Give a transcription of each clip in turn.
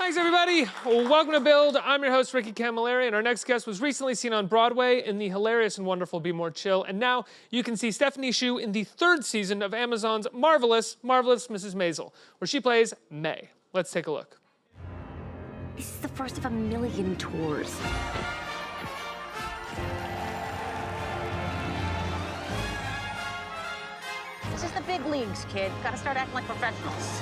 Thanks, everybody. Welcome to Build. I'm your host, Ricky Camilleri, and our next guest was recently seen on Broadway in the hilarious and wonderful Be More Chill, and now you can see Stephanie Hsu in the 3rd season of Amazon's marvelous Mrs Maisel, where she plays May. Let's take a look. This is the first of a million tours. This is the big leagues, kid. Gotta start acting like professionals.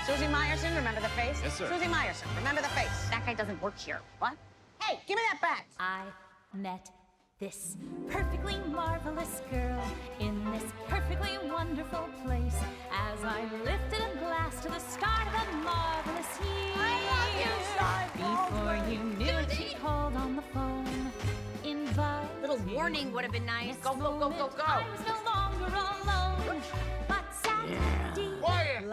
Susie Meyerson, remember the face? Yes, sir. Susie Meyerson, remember the face. That guy doesn't work here. What? Hey, give me that bat. I met this perfectly marvelous girl in this perfectly wonderful place as I lifted a glass to the start of a marvelous year. I love you, Before you knew it, she called on the phone. Invite Little warning would have been nice. Go, go, go, go, go. I was no longer alone, but sat delighting.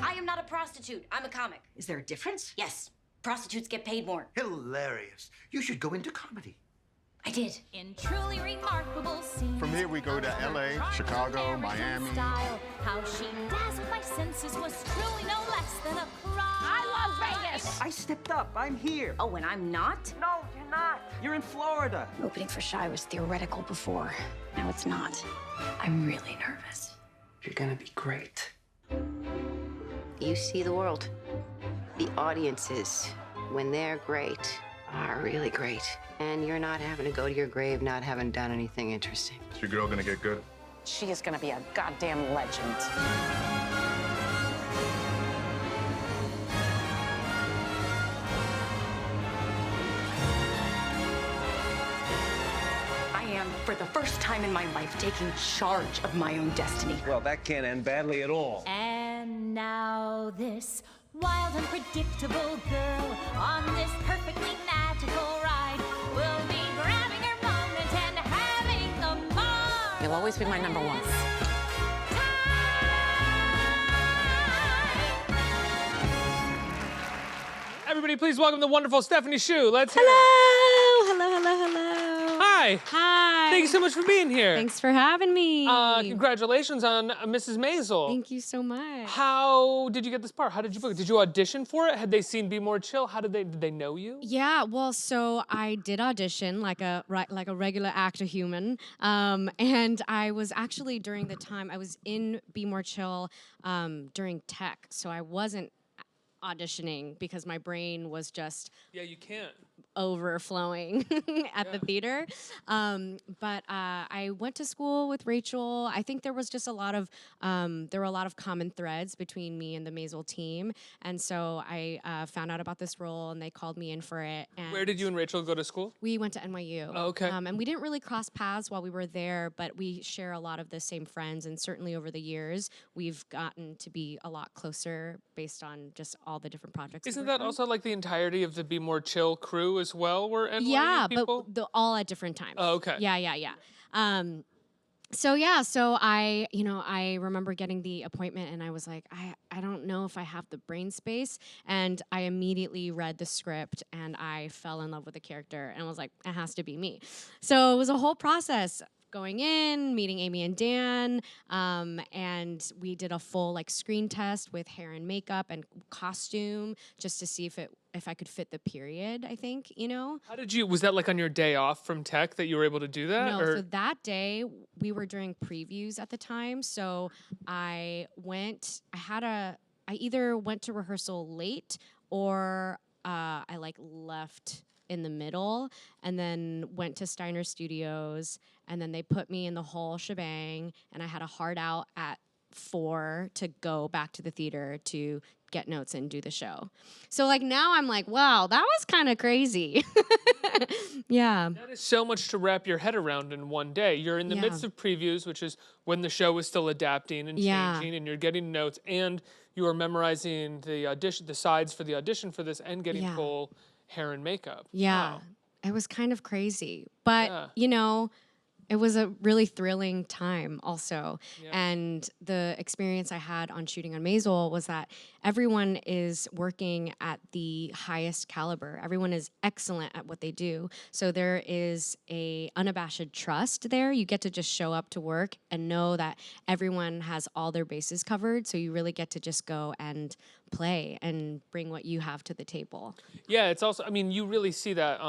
I am not a prostitute. I'm a comic. Is there a difference? Yes, prostitutes get paid more. Hilarious. You should go into comedy. I did. In truly remarkable scenes. From here we go to LA, Chicago, Miami. Style. How she dazzled my senses was truly no less than a crime. I love Vegas. I stepped up. I'm here. Oh, and I'm not? No, you're not. You're in Florida. Opening for Shy was theoretical before. Now it's not. I'm really nervous. You're gonna be great. You see the world. The audiences, when they're great, are really great. And you're not having to go to your grave not having done anything interesting. Is your girl gonna get good? She is gonna be a goddamn legend. I am, for the first time in my life, taking charge of my own destiny. Well, that can't end badly at all. And now this wild, unpredictable girl on this perfectly magical ride will be grabbing her moment and having a marvelous You'll always be my number one. Everybody, please welcome the wonderful Stephanie Hsu. Let's hear it. Hello. Hi. Hi. Thank you so much for being here. Thanks for having me. Congratulations on Mrs. Maisel. Thank you so much. How did you get this part? How did you book it? Did you audition for it? Had they seen Be More Chill? How did they know you? Yeah, well, so I did audition like a regular actor human, and I was actually during the time I was in Be More Chill during tech, so I wasn't auditioning because my brain was just Yeah, you can't. overflowing at the theater. But I went to school with Rachel. I think there was just a lot of common threads between me and the Maisel team. And so I found out about this role and they called me in for it. And Where did you and Rachel go to school? we went to NYU. Oh, okay. And we didn't really cross paths while we were there, but we share a lot of the same friends. And certainly over the years, we've gotten to be a lot closer based on just all the different projects. Isn't that also like the entirety of the Be More Chill crew as well? Were NYU Yeah, people? but all at different times. Oh, okay. Yeah. So I remember getting the appointment and I was like, I don't know if I have the brain space. And I immediately read the script and I fell in love with the character and was like, it has to be me. So it was a whole process. Going in, meeting Amy and Dan, and we did a full screen test with hair and makeup and costume just to see if I could fit the period, I think, How did you, was that like on your day off from tech that you were able to do that? No, or? so that day we were doing previews at the time, so I either went to rehearsal late or I left in the middle and then went to Steiner Studios and then they put me in the whole shebang and I had a hard out at 4 to go back to the theater to get notes and do the show. So now I'm like, wow, that was kind of crazy. Yeah. That is so much to wrap your head around in one day. You're in the midst of previews, which is when the show is still adapting and changing, and you're getting notes, and you are memorizing the sides for the audition for this, and getting full hair and makeup. Yeah. Wow. It was kind of crazy. But, It was a really thrilling time also. Yeah. And the experience I had on shooting on Maisel was that everyone is working at the highest caliber. Everyone is excellent at what they do. So there is a unabashed trust there. You get to just show up to work and know that everyone has all their bases covered. So you really get to just go and play and bring what you have to the table. Yeah, it's also, I mean, you really see that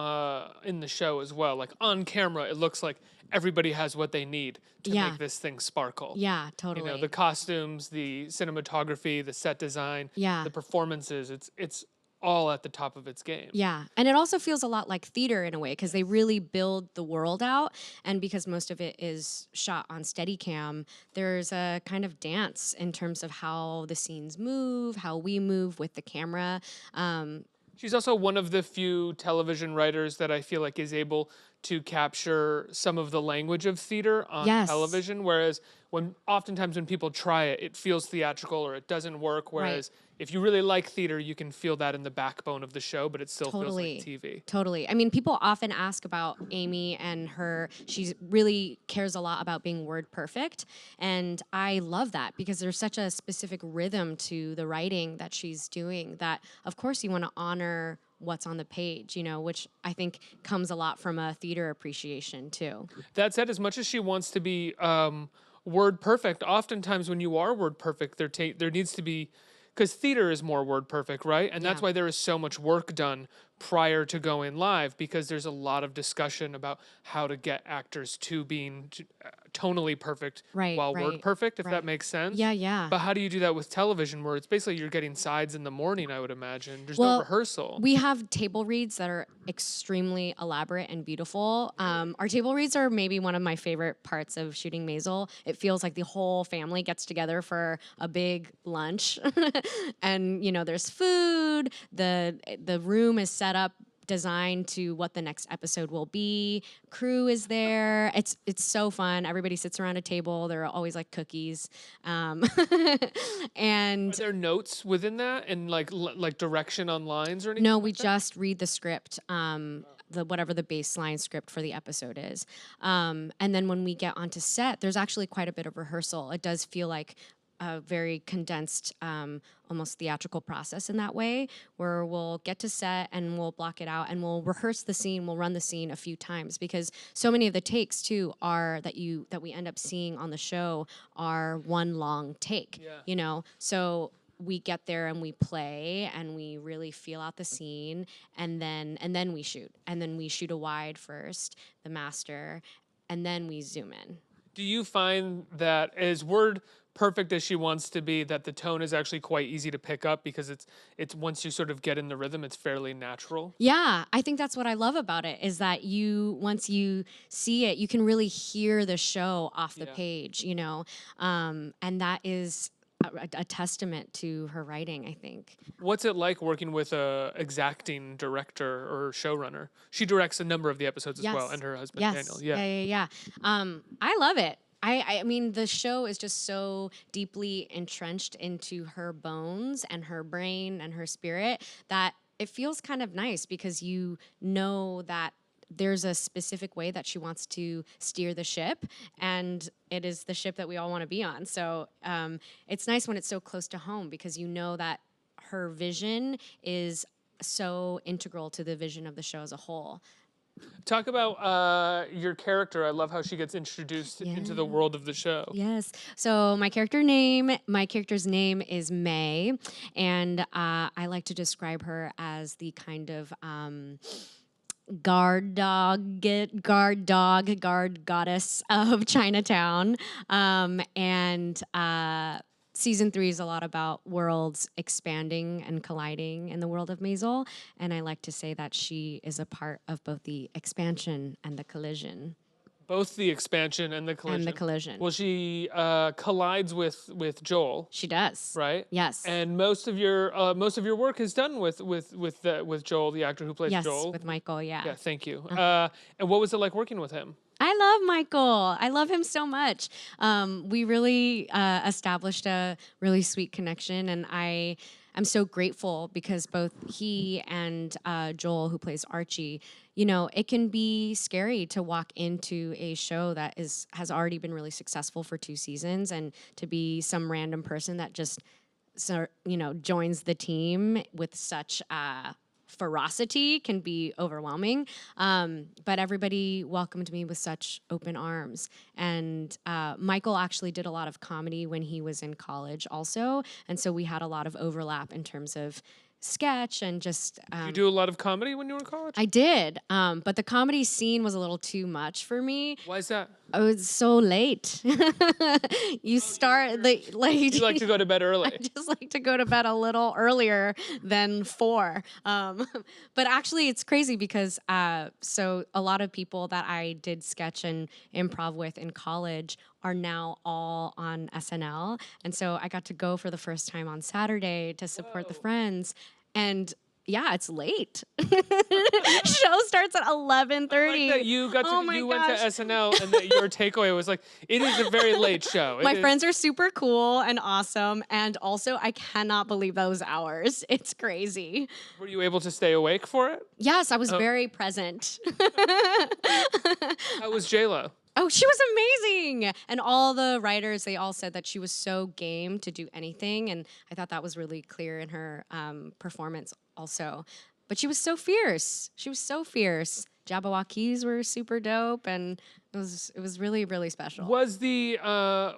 in the show as well. Like on camera, it looks like everybody has what they need to Yeah. make this thing sparkle. Yeah, totally. You know, the costumes, the cinematography, the set design, Yeah. the performances, it's all at the top of its game. Yeah, and it also feels a lot like theater in a way because they really build the world out, and because most of it is shot on Steadicam, there's a kind of dance in terms of how the scenes move, how we move with the camera. She's also one of the few television writers that I feel like is able to capture some of the language of theater on Yes. television, whereas oftentimes when people try it, it feels theatrical or it doesn't work, whereas if you really like theater, you can feel that in the backbone of the show, but it still feels like TV. Totally. I mean, people often ask about Amy and she really cares a lot about being word perfect. And I love that because there's such a specific rhythm to the writing that she's doing that, of course, you want to honor what's on the page, you know, which I think comes a lot from a theater appreciation too. That said, as much as she wants to be word perfect, oftentimes when you are word perfect, there needs to be, because theater is more word perfect, right? And that's why there is so much work done prior to going live, because there's a lot of discussion about how to get actors to being tonally perfect while word perfect, if that makes sense. Yeah, yeah. But how do you do that with television where it's basically you're getting sides in the morning, I would imagine? There's no rehearsal. We have table reads that are extremely elaborate and beautiful. Our table reads are maybe one of my favorite parts of shooting Maisel. It feels like the whole family gets together for a big lunch. And, you know, there's food, the room is set up designed to what the next episode will be. Crew is there. It's so fun. Everybody sits around a table. There are always like cookies. And are there notes within that and like direction on lines or anything? No, we just read the script. Whatever the baseline script for the episode is. And then when we get onto set, there's actually quite a bit of rehearsal. It does feel like a very condensed, almost theatrical process in that way, where we'll get to set and we'll block it out and we'll rehearse the scene, we'll run the scene a few times, because so many of the takes too are that we end up seeing on the show are one long take, you know? So we get there and we play and we really feel out the scene, and then we shoot. And then we shoot a wide first, the master, and then we zoom in. Do you find that as word perfect as she wants to be, that the tone is actually quite easy to pick up because it's once you sort of get in the rhythm, it's fairly natural? Yeah, I think that's what I love about it, is that once you see it, you can really hear the show off the page, you know? And that is a testament to her writing, I think. What's it like working with a exacting director or showrunner? She directs a number of the episodes as well, and her husband Daniel. Yeah. I love it. I mean, the show is just so deeply entrenched into her bones and her brain and her spirit that it feels kind of nice, because you know that there's a specific way that she wants to steer the ship, and it is the ship that we all want to be on. So it's nice when it's so close to home, because you know that her vision is so integral to the vision of the show as a whole. Talk about your character. I love how she gets introduced into the world of the show. Yes. So my character's name is May, and I like to describe her as the kind of guard goddess of Chinatown. Season 3 is a lot about worlds expanding and colliding in the world of Maisel, and I like to say that she is a part of both the expansion and the collision. Both the expansion and the collision. And the collision. Well, she collides with Joel. She does. Right? Yes. And most of your work is done with Joel, the actor who plays Joel. Yes, with Michael. Yeah. Yeah. Thank you. And what was it like working with him? I love Michael. I love him so much. We really established a really sweet connection, and I'm so grateful because both he and Joel, who plays Archie, you know, it can be scary to walk into a show that has already been really successful for 2 seasons, and to be some random person that just, you know, joins the team with such ferocity can be overwhelming. But everybody welcomed me with such open arms. And Michael actually did a lot of comedy when he was in college also. And so we had a lot of overlap in terms of sketch and just... Did you do a lot of comedy when you were in college? I did, but the comedy scene was a little too much for me. Why is that? I was so late. You start like You like to go to bed early. I just like to go to bed a little earlier than 4. But actually, it's crazy because so a lot of people that I did sketch and improv with in college are now all on SNL, and so I got to go for the first time on Saturday to support the friends, and yeah, it's late. Show starts at 11:30. I like that you got to you went to SNL and that your takeaway was like, it is a very late show. My friends are super cool and awesome, and also I cannot believe those hours. It's crazy. Were you able to stay awake for it? Yes, I was very present. How was J-Lo? Oh, she was amazing. And all the writers, they all said that she was so game to do anything. And I thought that was really clear in her performance also. But she was so fierce. She was so fierce. Jabberwockies were super dope, and it was really, really special. Was the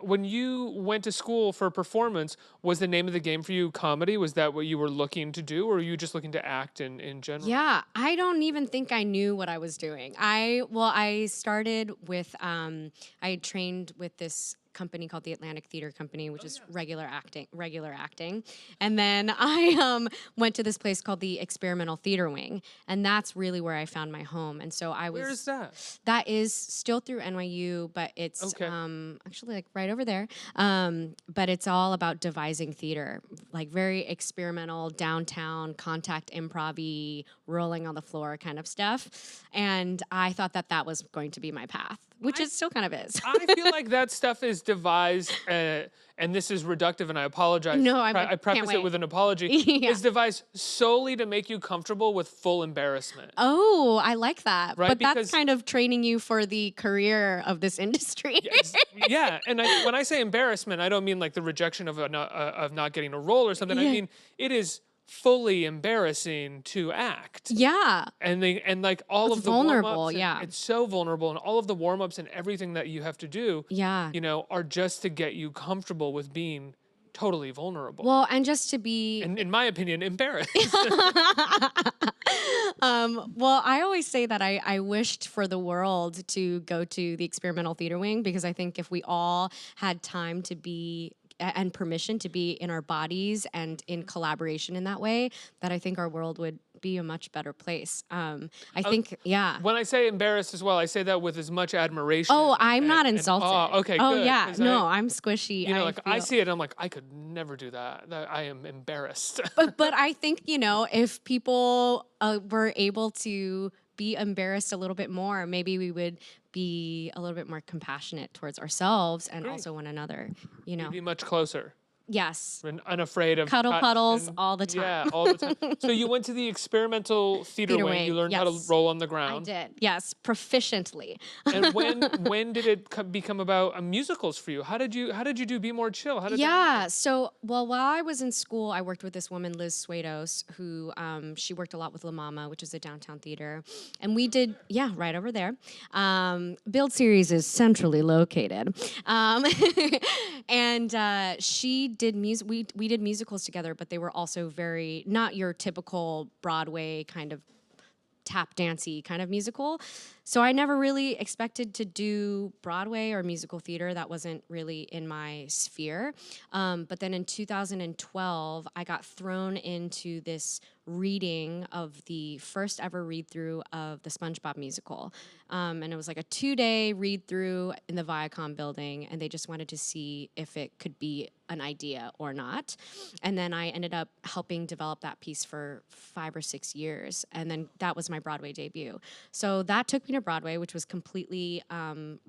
when you went to school for performance, was the name of the game for you comedy? Was that what you were looking to do, or were you just looking to act in general? Yeah, I don't even think I knew what I was doing. I started with I trained with this company called the Atlantic Theater Company, which is regular acting. And then I went to this place called the Experimental Theater Wing, and that's really where I found my home. And so I was... Where is that? That is still through NYU, but it's actually like right over there. But it's all about devising theater, like very experimental, downtown, contact improv-y, rolling on the floor kind of stuff. And I thought that that was going to be my path, which it still kind of is. I feel like that stuff is devised, and this is reductive, and I apologize. No, I preface it with an apology. Yeah. It's devised solely to make you comfortable with full embarrassment. Oh, I like that. Right, But because- that's kind of training you for the career of this industry. Yeah, and when I say embarrassment, I don't mean like the rejection of not getting a role or something. I mean it is fully embarrassing to act. Yeah. And like all It's of the vulnerable, warm-ups, yeah. it's so vulnerable, and all of the warm-ups and everything that you have to do, Yeah. you know, are just to get you comfortable with being totally vulnerable. Well, and just to be... and in my opinion, embarrassed. Well, I always say that I wished for the world to go to the Experimental Theater Wing, because I think if we all had time to be and permission to be in our bodies and in collaboration in that way, that I think our world would be a much better place. I think, yeah. When I say embarrassed as well, I say that with as much admiration. Oh, I'm not and insulted. awe. Okay, oh, good. yeah. 'Cause No, I'm squishy. You know, like I feel- see it, I'm like, I could never do that. I am embarrassed. but I think, you know, if people were able to be embarrassed a little bit more, maybe we would be a little bit more compassionate towards ourselves and also one another, you know. Be much closer. Yes. And unafraid of Cuddle touch puddles and- all the time. Yeah, all the time. So you went to the Experimental Theater Wing. You learned how to yes. roll on the I ground. did, yes, proficiently. And when did it become about musicals for you? How did you do Be More Chill? How did Yeah, so, well, while I was in school, I worked with this woman, Liz Swados, who, she worked a lot with La Mama, which is a downtown theater. And we did, yeah, right over there. Build Series is centrally located. And she did music, we did musicals together, but they were also very, not your typical Broadway kind of tap dancey kind of musical. So I never really expected to do Broadway or musical theater. That wasn't really in my sphere. But then in 2012, I got thrown into this reading of the first ever read-through of the SpongeBob musical. And it was like a 2-day read-through in the Viacom building, and they just wanted to see if it could be an idea or not. And then I ended up helping develop that piece for 5 or 6 years, and then that was my Broadway debut. So that took me to Broadway, which was completely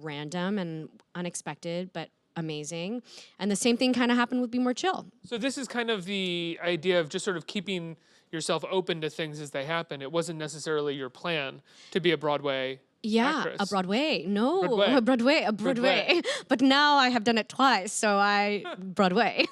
random and unexpected, but amazing. And the same thing kind of happened with Be More Chill. So this is kind of the idea of just sort of keeping yourself open to things as they happen. It wasn't necessarily your plan to be a Broadway actress. A Broadway. No, Broadway. a Broadway. But now I have done it twice, so Broadway.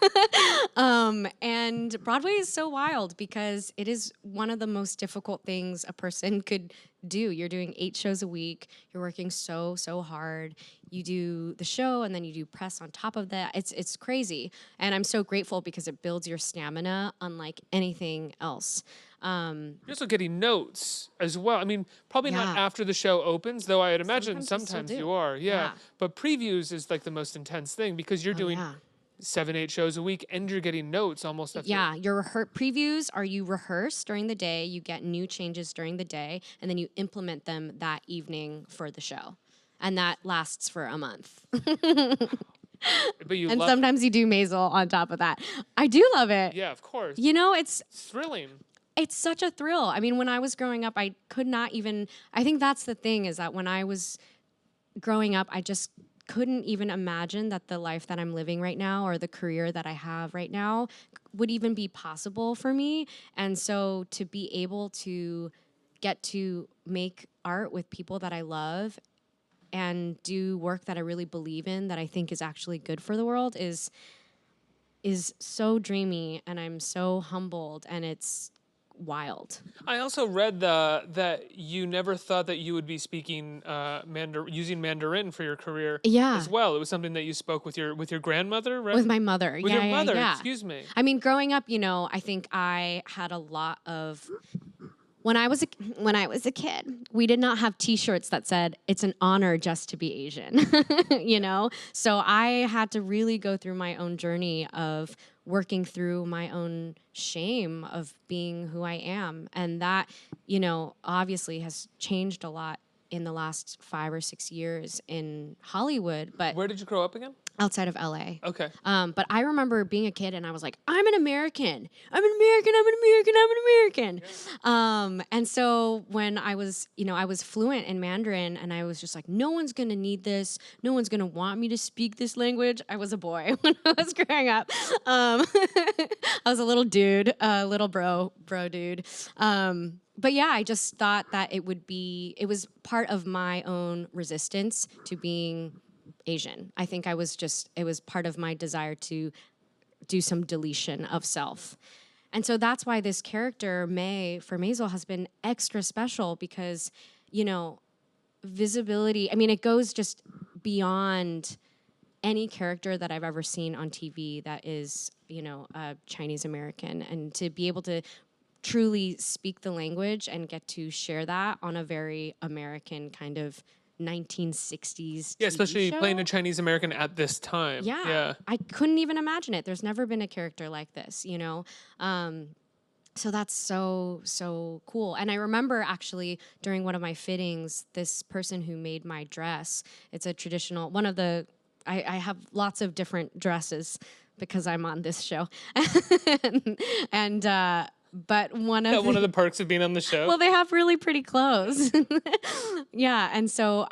And Broadway is so wild because it is one of the most difficult things a person could do. You're doing 8 shows a week. You're working so hard. You do the show and then you do press on top of that. It's crazy. And I'm so grateful because it builds your stamina unlike anything else. You're also getting notes as well. I mean, probably not after the show opens, though I'd imagine sometimes you are. Yeah. But previews is like the most intense thing because you're doing 7-8 shows a week and you're getting notes almost after. Yeah, your previews are you rehearse during the day, you get new changes during the day, and then you implement them that evening for the show. And that lasts for a month. But you and love sometimes you do Maisel on top of that. I do love it. Yeah, of course. You know, it's thrilling. It's such a thrill. I mean, when I was growing up, I could not even, I think that's the thing is that when I was growing up, I just couldn't even imagine that the life that I'm living right now or the career that I have right now would even be possible for me. And so to be able to get to make art with people that I love and do work that I really believe in, that I think is actually good for the world is so dreamy, and I'm so humbled, and it's wild. I also read that you never thought that you would be speaking using Mandarin for your career as well. It was something that you spoke with your grandmother, right? With my mother. With your mother, excuse me. I mean, growing up, you know, I think I had a lot of when I was a kid, we did not have T-shirts that said it's an honor just to be Asian, you know? So I had to really go through my own journey of working through my own shame of being who I am. And that, you know, obviously has changed a lot in the last 5 or 6 years in Hollywood. But where did you grow up again? Outside of LA. Okay. But I remember being a kid and I was like, I'm an American. I'm an American. I'm an American. I'm an American. Yeah. And so when I was, you know, I was fluent in Mandarin and I was just like, no one's going to need this. No one's going to want me to speak this language. I was a boy when I was growing up. I was a little dude, a little bro dude. But yeah, I just thought that it was part of my own resistance to being Asian. I think it was part of my desire to do some deletion of self. And so that's why this character, May, for Maisel, has been extra special because, you know, visibility, I mean, it goes just beyond any character that I've ever seen on TV that is, you know, Chinese American. And to be able to truly speak the language and get to share that on a very American kind of 1960s Yeah, especially TV show. playing a Chinese American at this time. Yeah. I couldn't even imagine it. There's never been a character like this, you know? So that's so cool. And I remember actually during one of my fittings, this person who made my dress, it's a traditional, I have lots of different dresses because I'm on this show. But one of the perks of being on the show. Well, they have really pretty clothes. Yeah, and so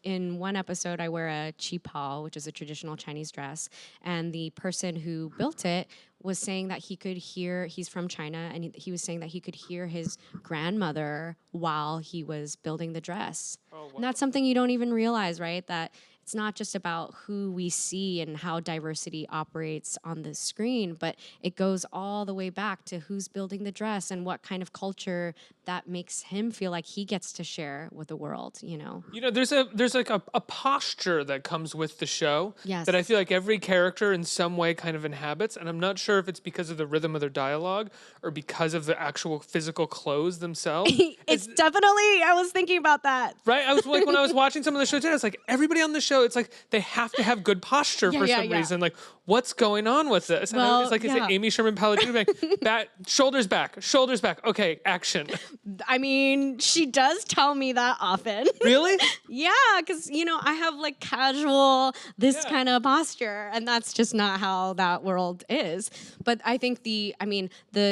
in one episode, I wear a qipao, which is a traditional Chinese dress, and the person who built it was saying that he could hear, he's from China, and he was saying that he could hear his grandmother while he was building the dress. Oh, wow. And that's something you don't even realize, right? That it's not just about who we see and how diversity operates on the screen, but it goes all the way back to who's building the dress and what kind of culture that makes him feel like he gets to share with the world, you know? You know, there's like a posture that comes with the show that I feel like every character in some way kind of inhabits, and I'm not sure if it's because of the rhythm of their dialogue or because of the actual physical clothes themselves. It's definitely, I was thinking about that. Right? I was like, when I was watching some of the shows today, I was like, everybody on the show, it's like they have to have good posture for some reason. Like, what's going on with this? And Well, it's like, is it Amy Sherman-Palladino? Shoulders back. Okay, action. I mean, she does tell me that often. Really? Yeah, because, you know, I have like casual, kind of posture, and that's just not how that world is. But I think the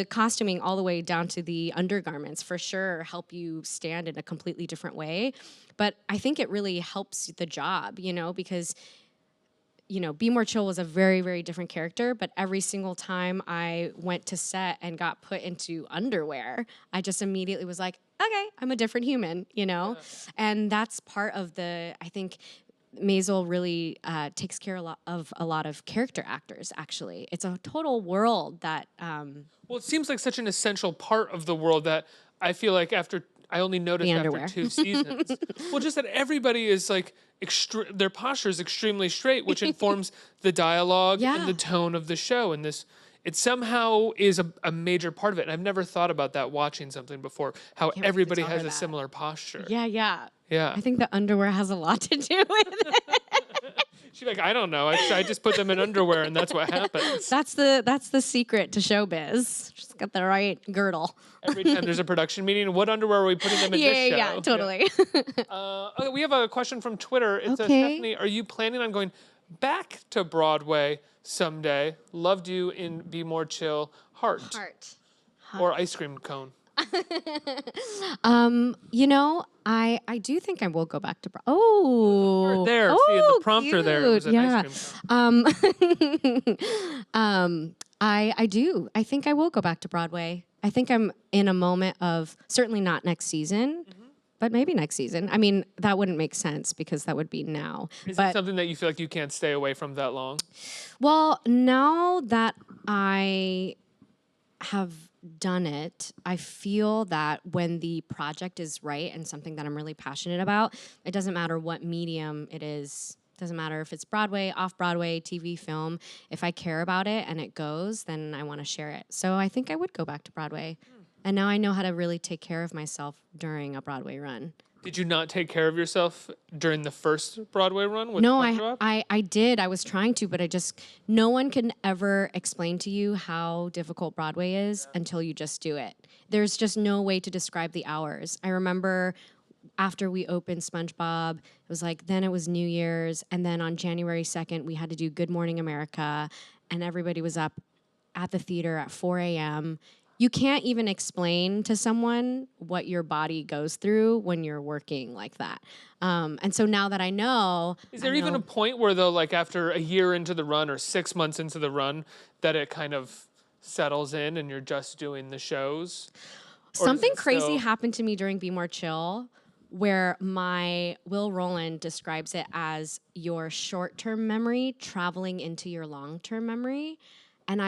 costuming all the way down to the undergarments for sure help you stand in a completely different way. But I think it really helps the job, you know, because you know, Be More Chill was a very, very different character, but every single time I went to set and got put into underwear, I just immediately was like, okay, I'm a different human, you know? And that's part of I think Maisel really takes care of a lot of character actors, actually. It's a total world that... well, it seems like such an essential part of the world that I feel like I only noticed after 2 seasons. Well, just that everybody is like, their posture is extremely straight, which informs the dialogue and the tone of the show. And it somehow is a major part of it. And I've never thought about that watching something before, how everybody has a similar posture. Yeah. Yeah. I think the underwear has a lot to do with it. She's like, I don't know. I just put them in underwear and that's what happens. That's the secret to showbiz. Just got the right girdle. Every time there's a production meeting, what underwear are we putting them in this show? Yeah, totally. Okay, we have a question from Twitter. It says, Stephanie, are you planning on going back to Broadway someday? Loved you in Be More Chill. Heart. Or ice cream cone. You know, I do think I will go back to there, see in the prompter cute. there, it was an ice cream cone. I do. I think I will go back to Broadway. I think I'm in a moment of, certainly not next season, but maybe next season. I mean, that wouldn't make sense because that would be now. Is it something that you feel like you can't stay away from that long? Well, now that I have done it, I feel that when the project is right and something that I'm really passionate about, it doesn't matter what medium it is. It doesn't matter if it's Broadway, off-Broadway, TV, film. If I care about it and it goes, then I want to share it. So I think I would go back to Broadway. And now I know how to really take care of myself during a Broadway run. Did you not take care of yourself during the first Broadway run? With No, I did. I was trying to, but no one can ever explain to you how difficult Broadway is until you just do it. There's just no way to describe the hours. I remember after we opened SpongeBob, it was like, then it was New Year's, and then on January 2nd, we had to do Good Morning America, and everybody was up at the theater at 4 a.m., you can't even explain to someone what your body goes through when you're working like that. And so now that I know... Is there even a point where, though, like after a year into the run or 6 months into the run, that it kind of settles in and you're just doing the shows? Something crazy happened to me during Be More Chill, where Will Rowland describes it as your short-term memory traveling into your long-term memory. And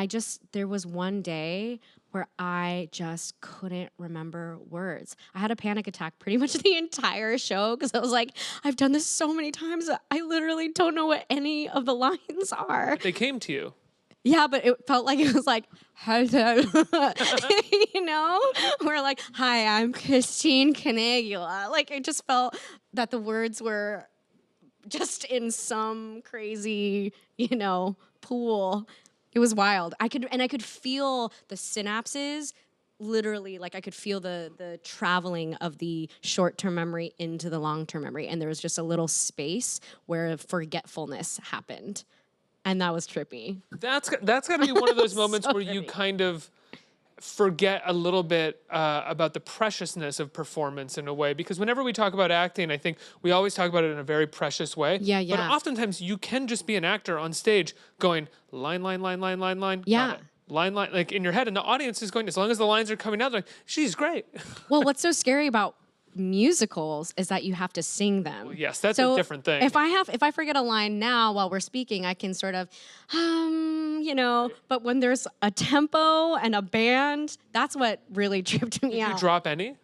there was one day where I just couldn't remember words. I had a panic attack pretty much the entire show because I was like, I've done this so many times, I literally don't know what any of the lines are. But they came to you. Yeah, but it felt like it was like, you know? We're like, hi, I'm Christine Canagula. Like, I just felt that the words were just in some crazy, pool. It was wild. I could feel the synapses, literally, like I could feel the traveling of the short-term memory into the long-term memory. And there was just a little space where forgetfulness happened. And that was trippy. That's got to be one of those moments where you kind of forget a little bit about the preciousness of performance in a way. Because whenever we talk about acting, I think we always talk about it in a very precious way. Yeah. But oftentimes you can just be an actor on stage going line, line, line, line, line, line. Yeah. Got it. Line, like in your head. And the audience is going, as long as the lines are coming out, they're like, she's great. Well, what's so scary about musicals is that you have to sing them. Well, yes, that's a different thing. If I forget a line now while we're speaking, I can sort of, but when there's a tempo and a band, that's what really tripped me out. Did you drop any?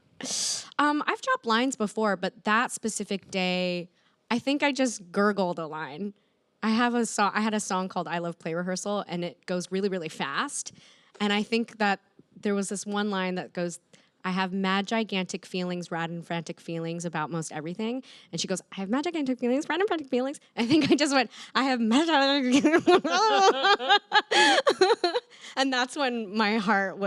I've dropped lines before, but that specific day, I think I just gurgled a line. I had a song called I Love Play Rehearsal, and it goes really, really fast. And I think that there was this one line that goes, I have mad, gigantic feelings, rad and frantic feelings about most everything. And she goes, I have mad, gigantic feelings, rad and frantic feelings. I think I just went, I have mad, and that's when my heart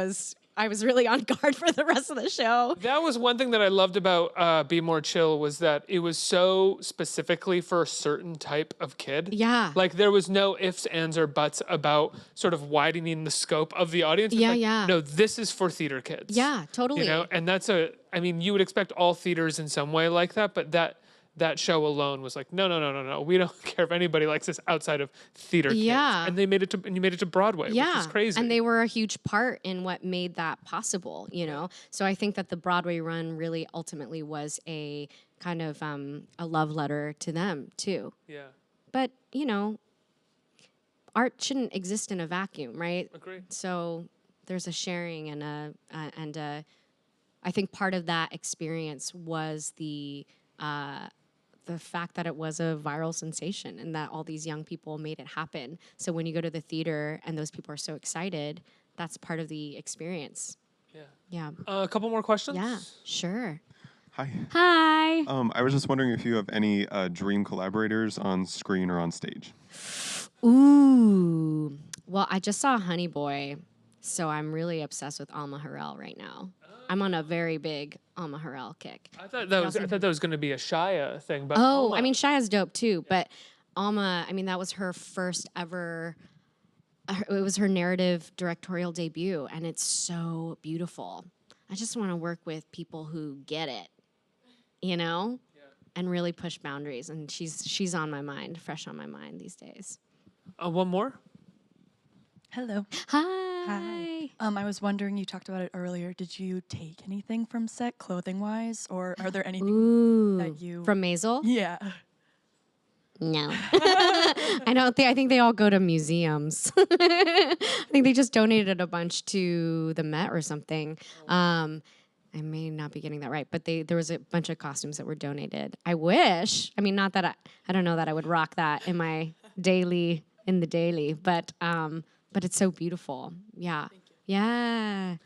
I was really on guard for the rest of the show. That was one thing that I loved about Be More Chill was that it was so specifically for a certain type of kid. Yeah. Like there was no ifs, ands, or buts about sort of widening the scope of the audience. It's like, no, this is for theater kids. Yeah, totally. And you would expect all theaters in some way like that, but that show alone was like, no. We don't care if anybody likes this outside of theater kids. Yeah. And you made it to Broadway, which is crazy. And they were a huge part in what made that possible, you know? So I think that the Broadway run really ultimately was a kind of a love letter to them too. Yeah. But, you know, art shouldn't exist in a vacuum, right? Agree. So there's a sharing and I think part of that experience was the fact that it was a viral sensation and that all these young people made it happen. So when you go to the theater and those people are so excited, that's part of the experience. Yeah. Yeah. A couple more questions? Yeah, sure. Hi. Hi. I was just wondering if you have any dream collaborators on screen or on stage. Ooh. Well, I just saw Honey Boy, so I'm really obsessed with Alma Harrell right now. I'm on a very big Alma Harrell kick. I thought that was going to be a Shia thing, but Oh, Alma. I mean, Shia's dope too, but Alma, I mean, that was her first ever, it was her narrative directorial debut, and it's so beautiful. I just want to work with people who get it, you know, and really push boundaries, and she's on my mind, fresh on my mind these days. One more? Hello. Hi. I was wondering, you talked about it earlier. Did you take anything from set, clothing-wise, or are there anything that you... From Maisel? Yeah. No. I think they all go to museums. I think they just donated a bunch to the Met or something. I may not be getting that right, but there was a bunch of costumes that were donated. I wish. I mean, not that I don't know that I would rock that in my daily, but it's so beautiful. Yeah. Yeah.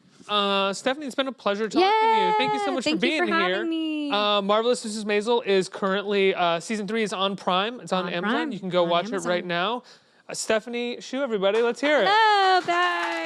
Stephanie, it's been a pleasure talking to you. Thank you so much for being here. Having me. Marvelous Mrs. Maisel is currently, season 3 is on Prime. It's on Amazon. Prime. You can go On watch Amazon. it right now. Stephanie Shu, everybody, let's hear it. Hello, bye.